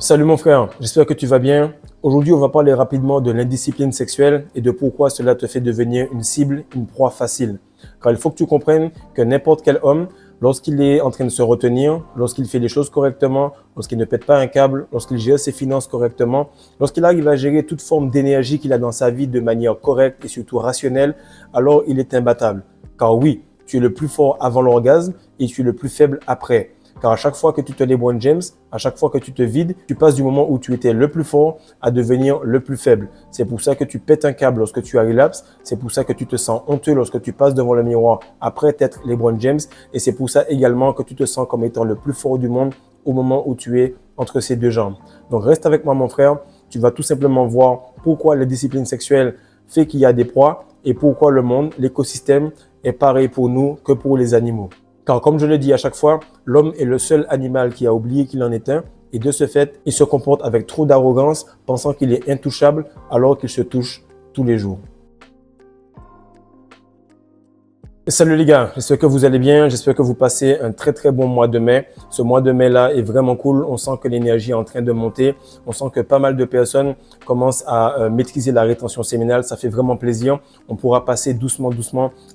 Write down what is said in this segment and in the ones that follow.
Salut mon frère, j'espère que tu vas bien. Aujourd'hui, on va parler rapidement de l'indiscipline sexuelle et de pourquoi cela te fait devenir une cible, une proie facile. Car il faut que tu comprennes que n'importe quel homme, lorsqu'il est en train de se retenir, lorsqu'il fait les choses correctement, lorsqu'il ne pète pas un câble, lorsqu'il gère ses finances correctement, lorsqu'il arrive à gérer toute forme d'énergie qu'il a dans sa vie de manière correcte et surtout rationnelle, alors il est imbattable. Car oui, tu es le plus fort avant l'orgasme et tu es le plus faible après. Car à chaque fois que tu te LeBron James, à chaque fois que tu te vides, tu passes du moment où tu étais le plus fort à devenir le plus faible. C'est pour ça que tu pètes un câble lorsque tu as relapse. C'est pour ça que tu te sens honteux lorsque tu passes devant le miroir après t'être LeBron James. Et c'est pour ça également que tu te sens comme étant le plus fort du monde au moment où tu es entre ces deux jambes. Donc reste avec moi mon frère. Tu vas tout simplement voir pourquoi la discipline sexuelle fait qu'il y a des proies et pourquoi le monde, l'écosystème est pareil pour nous que pour les animaux. Car comme je le dis à chaque fois, l'homme est le seul animal qui a oublié qu'il en est un et de ce fait, il se comporte avec trop d'arrogance, pensant qu'il est intouchable alors qu'il se touche tous les jours. Salut les gars, j'espère que vous allez bien, j'espère que vous passez un très bon mois de mai. Ce mois de mai là est vraiment cool, on sent que l'énergie est en train de monter, on sent que pas mal de personnes commencent à maîtriser la rétention séminale, ça fait vraiment plaisir. On pourra passer doucement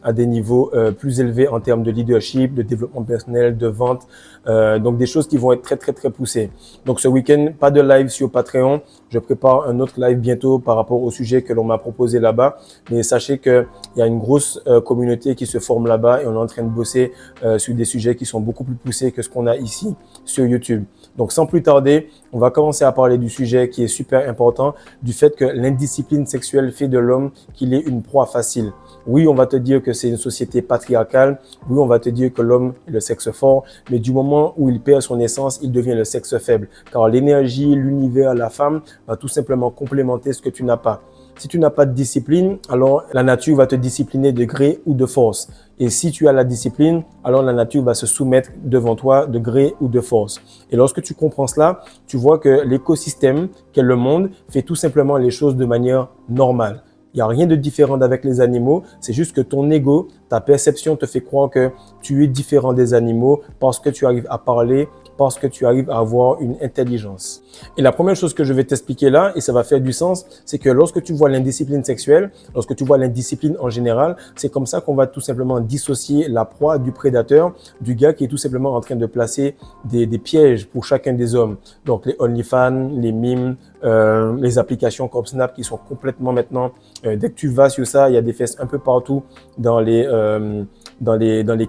à des niveaux plus élevés en termes de leadership, de développement personnel, de vente, donc des choses qui vont être très poussées. Donc ce week-end, pas de live sur Patreon, je prépare un autre live bientôt par rapport au sujet que l'on m'a proposé là-bas, mais sachez qu'il y a une grosse communauté qui se forme là-bas et on est en train de bosser sur des sujets qui sont beaucoup plus poussés que ce qu'on a ici sur YouTube. Donc sans plus tarder, on va commencer à parler du sujet qui est super important, du fait que l'indiscipline sexuelle fait de l'homme qu'il est une proie facile. Oui, on va te dire que c'est une société patriarcale, oui, on va te dire que l'homme est le sexe fort, mais du moment où il perd son essence, il devient le sexe faible. Car l'énergie, l'univers, la femme va tout simplement complémenter ce que tu n'as pas. Si tu n'as pas de discipline, alors la nature va te discipliner de gré ou de force. Et si tu as la discipline, alors la nature va se soumettre devant toi de gré ou de force. Et lorsque tu comprends cela, tu vois que l'écosystème, qu'est le monde, fait tout simplement les choses de manière normale. Il n'y a rien de différent avec les animaux, c'est juste que ton ego, ta perception te fait croire que tu es différent des animaux parce que tu arrives à parler, parce que tu arrives à avoir une intelligence. Et la première chose que je vais t'expliquer là, et ça va faire du sens, c'est que lorsque tu vois l'indiscipline sexuelle, lorsque tu vois l'indiscipline en général, c'est comme ça qu'on va tout simplement dissocier la proie du prédateur, du gars qui est tout simplement en train de placer des pièges pour chacun des hommes. Donc les OnlyFans, les mimes, les applications comme Snap qui sont complètement maintenant, dès que tu vas sur ça, il y a des fesses un peu partout dans les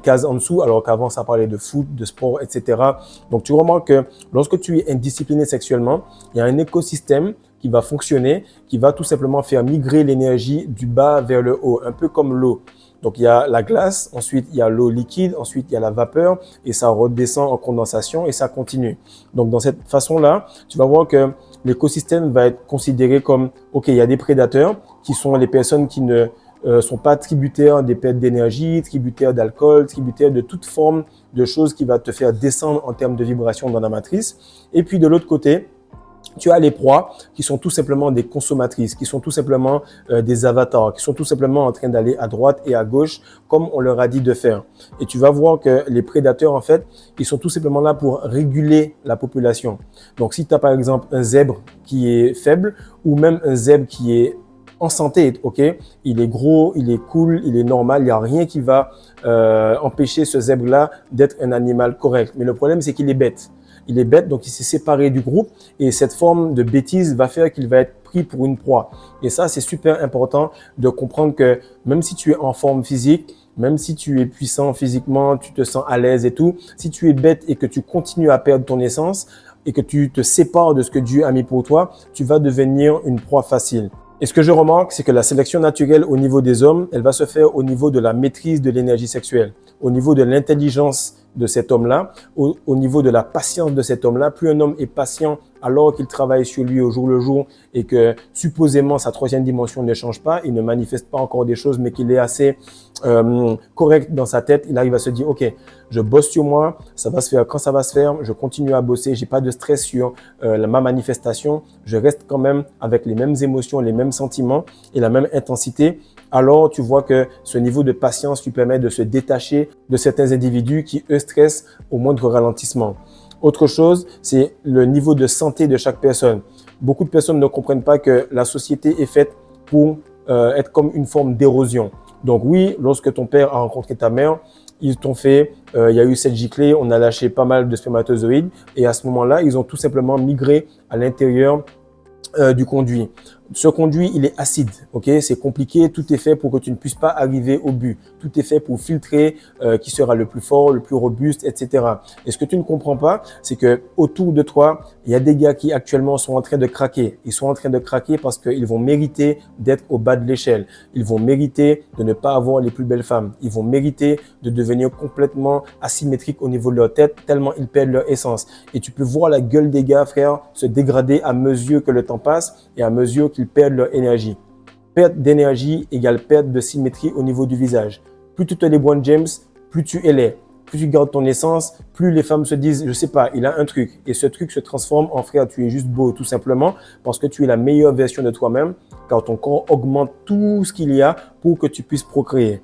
cases en dessous, alors qu'avant ça parlait de foot, de sport, etc. Donc tu remarques que lorsque tu es indiscipliné sexuellement, il y a un écosystème qui va fonctionner, qui va tout simplement faire migrer l'énergie du bas vers le haut, un peu comme l'eau. Donc, il y a la glace, ensuite, il y a l'eau liquide, ensuite, il y a la vapeur et ça redescend en condensation et ça continue. Donc, dans cette façon-là, tu vas voir que l'écosystème va être considéré comme, OK, il y a des prédateurs qui sont les personnes qui ne sont pas tributaires des pertes d'énergie, tributaires d'alcool, tributaires de toute forme de choses qui va te faire descendre en termes de vibration dans la matrice. Et puis, de l'autre côté, tu as les proies qui sont tout simplement des consommatrices, qui sont tout simplement des avatars, qui sont tout simplement en train d'aller à droite et à gauche comme on leur a dit de faire. Et tu vas voir que les prédateurs, en fait, ils sont tout simplement là pour réguler la population. Donc, si tu as par exemple un zèbre qui est faible ou même un zèbre qui est en santé, ok, il est gros, il est cool, il est normal, il n'y a rien qui va empêcher ce zèbre-là d'être un animal correct. Mais le problème, c'est qu'il est bête. Il est bête, donc il s'est séparé du groupe et cette forme de bêtise va faire qu'il va être pris pour une proie. Et ça, c'est super important de comprendre que même si tu es en forme physique, même si tu es puissant physiquement, tu te sens à l'aise et tout, si tu es bête et que tu continues à perdre ton essence et que tu te sépares de ce que Dieu a mis pour toi, tu vas devenir une proie facile. Et ce que je remarque, c'est que la sélection naturelle au niveau des hommes, elle va se faire au niveau de la maîtrise de l'énergie sexuelle, au niveau de l'intelligence de cet homme-là, au niveau de la patience de cet homme-là. Plus un homme est patient alors qu'il travaille sur lui au jour le jour et que supposément sa troisième dimension ne change pas, il ne manifeste pas encore des choses, mais qu'il est assez correct dans sa tête, il arrive à se dire, OK, je bosse sur moi, ça va se faire quand ça va se faire, je continue à bosser, j'ai pas de stress sur ma manifestation, je reste quand même avec les mêmes émotions, les mêmes sentiments et la même intensité. Alors, tu vois que ce niveau de patience lui permet de se détacher de certains individus qui, eux, stressent au moindre ralentissement. Autre chose, c'est le niveau de santé de chaque personne. Beaucoup de personnes ne comprennent pas que la société est faite pour être comme une forme d'érosion. Donc oui, lorsque ton père a rencontré ta mère, ils t'ont fait, il y a eu cette giclée, on a lâché pas mal de spermatozoïdes et à ce moment-là, ils ont tout simplement migré à l'intérieur du conduit. Ce conduit, il est acide, ok? C'est compliqué, tout est fait pour que tu ne puisses pas arriver au but. Tout est fait pour filtrer qui sera le plus fort, le plus robuste, etc. Et ce que tu ne comprends pas, c'est que autour de toi, il y a des gars qui actuellement sont en train de craquer. Ils sont en train de craquer parce qu'ils vont mériter d'être au bas de l'échelle. Ils vont mériter de ne pas avoir les plus belles femmes. Ils vont mériter de devenir complètement asymétriques au niveau de leur tête, tellement ils perdent leur essence. Et tu peux voir la gueule des gars, frère, se dégrader à mesure que le temps passe et à mesure qu'ils perdent leur énergie. Perte d'énergie égale perte de symétrie au niveau du visage. Plus tu te LeBron James, plus tu es laid. Plus tu gardes ton essence, plus les femmes se disent, je sais pas, il a un truc. Et ce truc se transforme en frère, tu es juste beau, tout simplement, parce que tu es la meilleure version de toi-même, car ton corps augmente tout ce qu'il y a pour que tu puisses procréer.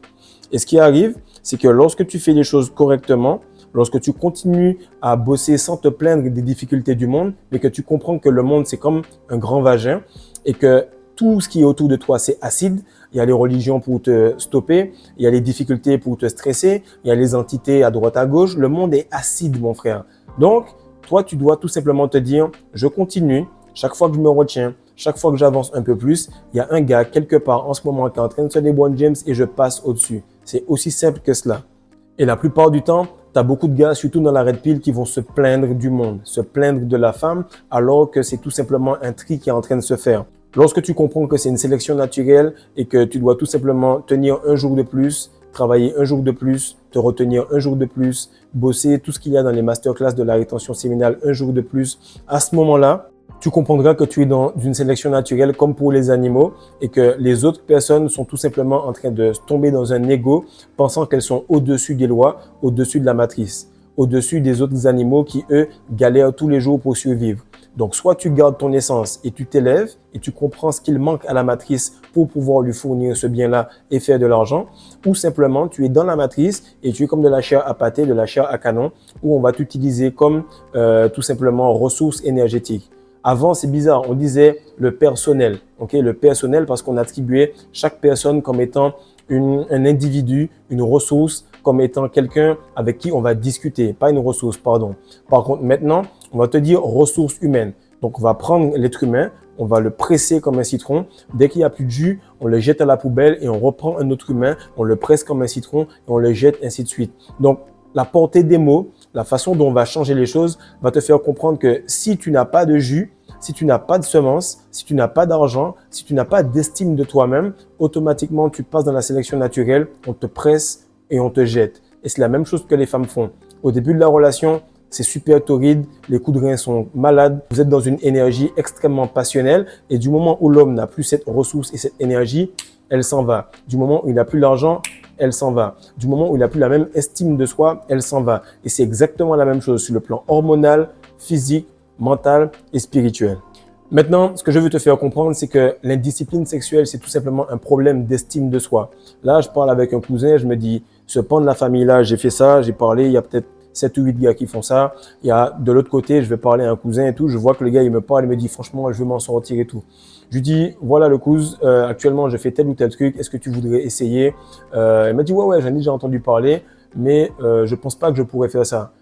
Et ce qui arrive, c'est que lorsque tu fais les choses correctement, lorsque tu continues à bosser sans te plaindre des difficultés du monde, mais que tu comprends que le monde, c'est comme un grand vagin et que tout ce qui est autour de toi, c'est acide. Il y a les religions pour te stopper, il y a les difficultés pour te stresser, il y a les entités à droite à gauche. Le monde est acide, mon frère. Donc, toi, tu dois tout simplement te dire, je continue. Chaque fois que je me retiens, chaque fois que j'avance un peu plus, il y a un gars quelque part en ce moment qui est en train de se LeBron James et je passe au-dessus. C'est aussi simple que cela. Et la plupart du temps, tu as beaucoup de gars, surtout dans la Red Pill, qui vont se plaindre du monde, se plaindre de la femme, alors que c'est tout simplement un tri qui est en train de se faire. Lorsque tu comprends que c'est une sélection naturelle et que tu dois tout simplement tenir un jour de plus, travailler un jour de plus, te retenir un jour de plus, bosser tout ce qu'il y a dans les masterclass de la rétention séminale un jour de plus, à ce moment-là, tu comprendras que tu es dans une sélection naturelle comme pour les animaux et que les autres personnes sont tout simplement en train de tomber dans un ego pensant qu'elles sont au-dessus des lois, au-dessus de la matrice, au-dessus des autres animaux qui, eux, galèrent tous les jours pour survivre. Donc, soit tu gardes ton essence et tu t'élèves et tu comprends ce qu'il manque à la matrice pour pouvoir lui fournir ce bien-là et faire de l'argent, ou simplement tu es dans la matrice et tu es comme de la chair à pâté, de la chair à canon, où on va t'utiliser comme tout simplement ressource énergétique. Avant, c'est bizarre, on disait le personnel, ok, le personnel parce qu'on attribuait chaque personne comme étant un individu, une ressource, comme étant quelqu'un avec qui on va discuter, pas une ressource, pardon. Par contre, maintenant, on va te dire ressources humaines. Donc, on va prendre l'être humain, on va le presser comme un citron. Dès qu'il n'y a plus de jus, on le jette à la poubelle et on reprend un autre humain, on le presse comme un citron et on le jette, ainsi de suite. Donc, la portée des mots, la façon dont on va changer les choses va te faire comprendre que si tu n'as pas de jus, si tu n'as pas de semences, si tu n'as pas d'argent, si tu n'as pas d'estime de toi-même, automatiquement, tu passes dans la sélection naturelle, on te presse et on te jette. Et c'est la même chose que les femmes font. Au début de la relation, c'est super torride, les coups de rein sont malades, vous êtes dans une énergie extrêmement passionnelle et du moment où l'homme n'a plus cette ressource et cette énergie, elle s'en va. Du moment où il n'a plus l'argent, elle s'en va. Du moment où il n'a plus la même estime de soi, elle s'en va. Et c'est exactement la même chose sur le plan hormonal, physique, mental et spirituel. Maintenant, ce que je veux te faire comprendre, c'est que l'indiscipline sexuelle, c'est tout simplement un problème d'estime de soi. Là, je parle avec un cousin, je me dis, ce pan de la famille là, j'ai fait ça, j'ai parlé, il y a peut-être 7 ou 8 gars qui font ça. Il y a de l'autre côté, je vais parler à un cousin et tout, je vois que le gars, il me parle, il me dit, franchement, je veux m'en sortir et tout. Je lui dis, voilà le cousin, actuellement, je fais tel ou tel truc, est-ce que tu voudrais essayer? Il m'a dit, ouais, j'en ai déjà entendu parler, mais je pense pas que je pourrais faire ça.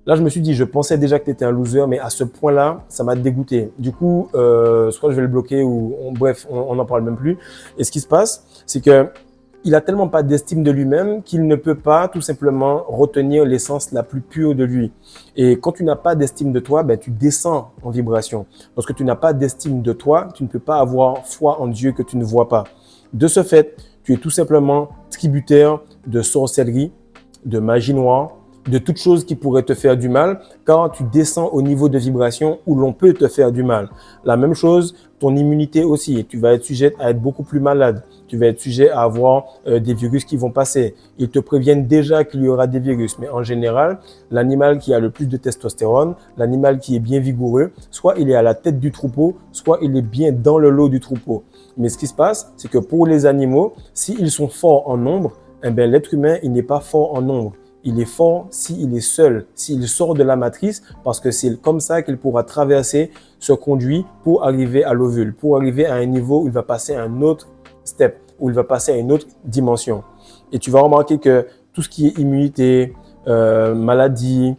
Là, je me suis dit, je pensais déjà que tu étais un loser, mais à ce point-là, ça m'a dégoûté. Du coup, soit je vais le bloquer ou bref, on n'en parle même plus. Et ce qui se passe, c'est que il a tellement pas d'estime de lui-même qu'il ne peut pas tout simplement retenir l'essence la plus pure de lui. Et quand tu n'as pas d'estime de toi, ben, tu descends en vibration. Lorsque tu n'as pas d'estime de toi, tu ne peux pas avoir foi en Dieu que tu ne vois pas. De ce fait, tu es tout simplement tributaire de sorcellerie, de magie noire, de toute chose qui pourrait te faire du mal, car tu descends au niveau de vibration où l'on peut te faire du mal. La même chose, ton immunité aussi. Tu vas être sujet à être beaucoup plus malade. Tu vas être sujet à avoir des virus qui vont passer. Ils te préviennent déjà qu'il y aura des virus. Mais en général, l'animal qui a le plus de testostérone, l'animal qui est bien vigoureux, soit il est à la tête du troupeau, soit il est bien dans le lot du troupeau. Mais ce qui se passe, c'est que pour les animaux, s'ils sont forts en nombre, eh bien, l'être humain, il n'est pas fort en nombre. Il est fort s'il est seul, s'il sort de la matrice, parce que c'est comme ça qu'il pourra traverser ce conduit pour arriver à l'ovule, pour arriver à un niveau où il va passer à un autre step, où il va passer à une autre dimension. Et tu vas remarquer que tout ce qui est immunité, maladie,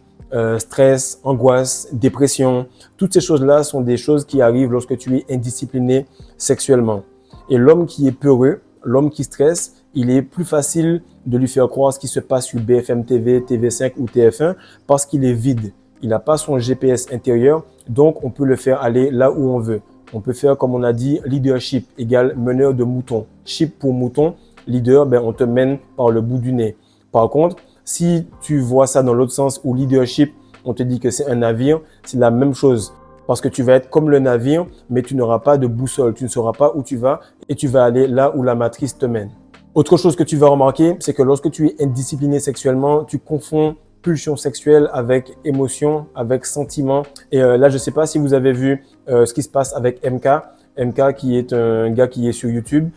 stress, angoisse, dépression, toutes ces choses-là sont des choses qui arrivent lorsque tu es indiscipliné sexuellement. Et l'homme qui est peureux, l'homme qui stresse, il est plus facile de lui faire croire ce qui se passe sur BFM TV, TV5 ou TF1 parce qu'il est vide. Il n'a pas son GPS intérieur, donc on peut le faire aller là où on veut. On peut faire, comme on a dit, leadership égale meneur de mouton. Ship pour mouton, leader, on te mène par le bout du nez. Par contre, si tu vois ça dans l'autre sens où leadership, on te dit que c'est un navire, c'est la même chose. Parce que tu vas être comme le navire, mais tu n'auras pas de boussole. Tu ne sauras pas où tu vas et tu vas aller là où la matrice te mène. Autre chose que tu vas remarquer, c'est que lorsque tu es indiscipliné sexuellement, tu confonds pulsion sexuelle avec émotion, avec sentiment. Et là, je ne sais pas si vous avez vu ce qui se passe avec MK. MK qui est un gars qui est sur YouTube.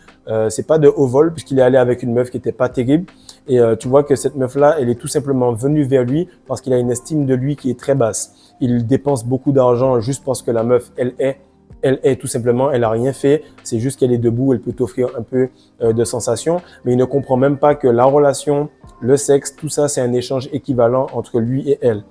C'est pas de haut vol puisqu'il est allé avec une meuf qui était pas terrible. Et tu vois que cette meuf-là, elle est tout simplement venue vers lui parce qu'il a une estime de lui qui est très basse. Il dépense beaucoup d'argent juste parce que la meuf, elle est tout simplement, elle a rien fait. C'est juste qu'elle est debout, elle peut t'offrir un peu de sensations. Mais il ne comprend même pas que la relation, le sexe, tout ça, c'est un échange équivalent entre lui et elle.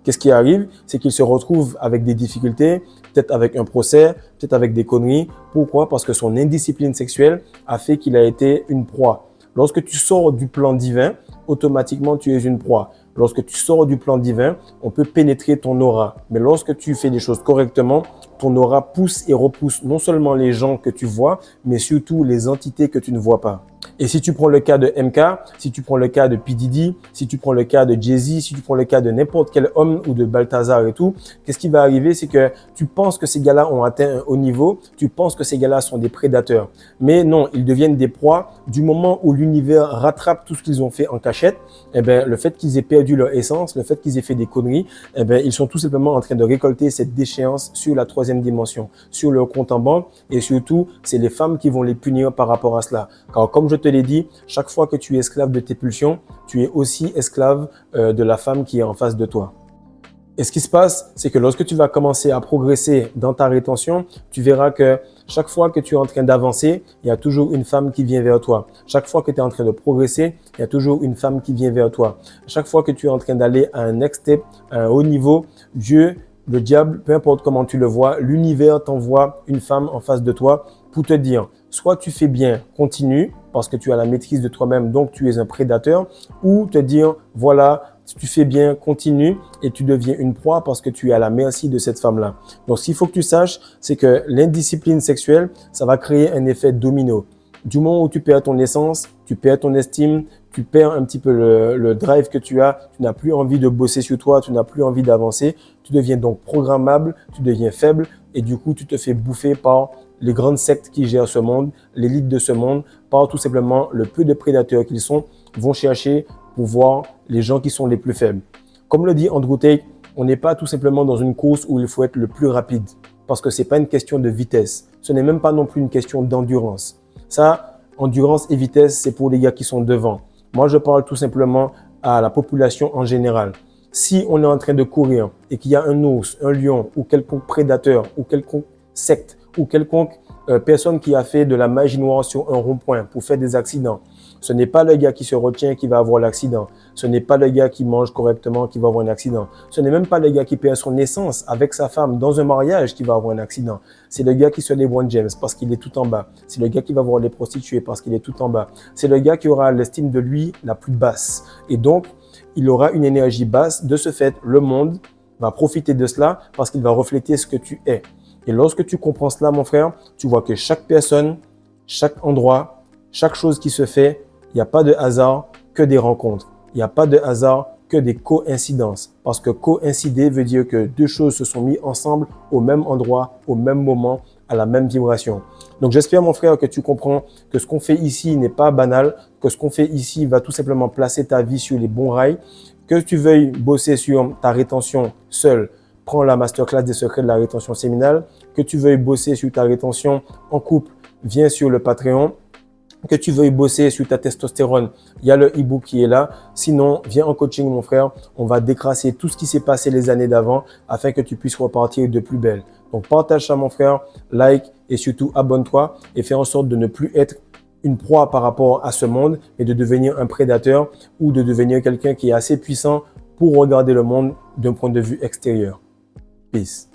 Qu'est-ce qui arrive? C'est qu'il se retrouve avec des difficultés, peut-être avec un procès, peut-être avec des conneries. Pourquoi? Parce que son indiscipline sexuelle a fait qu'il a été une proie. Lorsque tu sors du plan divin, automatiquement, tu es une proie. Lorsque tu sors du plan divin, on peut pénétrer ton aura. Mais lorsque tu fais les choses correctement, ton aura pousse et repousse non seulement les gens que tu vois, mais surtout les entités que tu ne vois pas. Et si tu prends le cas de MK, si tu prends le cas de P. Diddy, si tu prends le cas de Jay-Z, si tu prends le cas de n'importe quel homme ou de Balthazar et tout, qu'est-ce qui va arriver? C'est que tu penses que ces gars-là ont atteint un haut niveau, tu penses que ces gars-là sont des prédateurs. Mais non, ils deviennent des proies du moment où l'univers rattrape tout ce qu'ils ont fait en cachette. Le fait qu'ils aient perdu leur essence, le fait qu'ils aient fait des conneries, ils sont tout simplement en train de récolter cette déchéance sur la troisième dimension, sur leur compte en banque. Et surtout, c'est les femmes qui vont les punir par rapport à cela. Car comme je te l'ai dit, chaque fois que tu es esclave de tes pulsions, tu es aussi esclave de la femme qui est en face de toi. Et ce qui se passe, c'est que lorsque tu vas commencer à progresser dans ta rétention, tu verras que chaque fois que tu es en train d'avancer, il y a toujours une femme qui vient vers toi. Chaque fois que tu es en train de progresser, il y a toujours une femme qui vient vers toi. Chaque fois que tu es en train d'aller à un next step, à un haut niveau, Dieu, le diable, peu importe comment tu le vois, l'univers t'envoie une femme en face de toi pour te dire, soit tu fais bien, continue, parce que tu as la maîtrise de toi-même, donc tu es un prédateur, ou te dire, voilà, si tu fais bien, continue et tu deviens une proie parce que tu es à la merci de cette femme-là. Donc, ce qu'il faut que tu saches, c'est que l'indiscipline sexuelle, ça va créer un effet domino. Du moment où tu perds ton essence, tu perds ton estime, tu perds un petit peu le drive que tu as, tu n'as plus envie de bosser sur toi, tu n'as plus envie d'avancer, tu deviens donc programmable, tu deviens faible et du coup, tu te fais bouffer par les grandes sectes qui gèrent ce monde, l'élite de ce monde, par tout simplement le peu de prédateurs qu'ils sont, vont chercher pour voir les gens qui sont les plus faibles. Comme le dit Andrew Tate, on n'est pas tout simplement dans une course où il faut être le plus rapide parce que c'est pas une question de vitesse. Ce n'est même pas non plus une question d'endurance. Ça, endurance et vitesse, c'est pour les gars qui sont devant. Moi, je parle tout simplement à la population en général. Si on est en train de courir et qu'il y a un ours, un lion ou quelconque prédateur ou quelconque secte ou quelconque personne qui a fait de la magie noire sur un rond-point pour faire des accidents, ce n'est pas le gars qui se retient qui va avoir l'accident. Ce n'est pas le gars qui mange correctement qui va avoir un accident. Ce n'est même pas le gars qui perd son essence avec sa femme dans un mariage qui va avoir un accident. C'est le gars qui se LeBron James parce qu'il est tout en bas. C'est le gars qui va voir les prostituées parce qu'il est tout en bas. C'est le gars qui aura l'estime de lui la plus basse. Et donc, il aura une énergie basse. De ce fait, le monde va profiter de cela parce qu'il va refléter ce que tu es. Et lorsque tu comprends cela, mon frère, tu vois que chaque personne, chaque endroit, chaque chose qui se fait, il n'y a pas de hasard que des rencontres. Il n'y a pas de hasard que des coïncidences. Parce que coïncider veut dire que deux choses se sont mises ensemble au même endroit, au même moment, à la même vibration. Donc j'espère, mon frère, que tu comprends que ce qu'on fait ici n'est pas banal, que ce qu'on fait ici va tout simplement placer ta vie sur les bons rails, que tu veuilles bosser sur ta rétention seule. Prends la masterclass des secrets de la rétention séminale. Que tu veuilles bosser sur ta rétention en couple, viens sur le Patreon. que tu veuilles bosser sur ta testostérone, il y a le e-book qui est là. Sinon, viens en coaching, mon frère. On va décrasser tout ce qui s'est passé les années d'avant afin que tu puisses repartir de plus belle. Donc, partage ça, mon frère, like et surtout abonne-toi et fais en sorte de ne plus être une proie par rapport à ce monde, mais de devenir un prédateur ou de devenir quelqu'un qui est assez puissant pour regarder le monde d'un point de vue extérieur. Peace.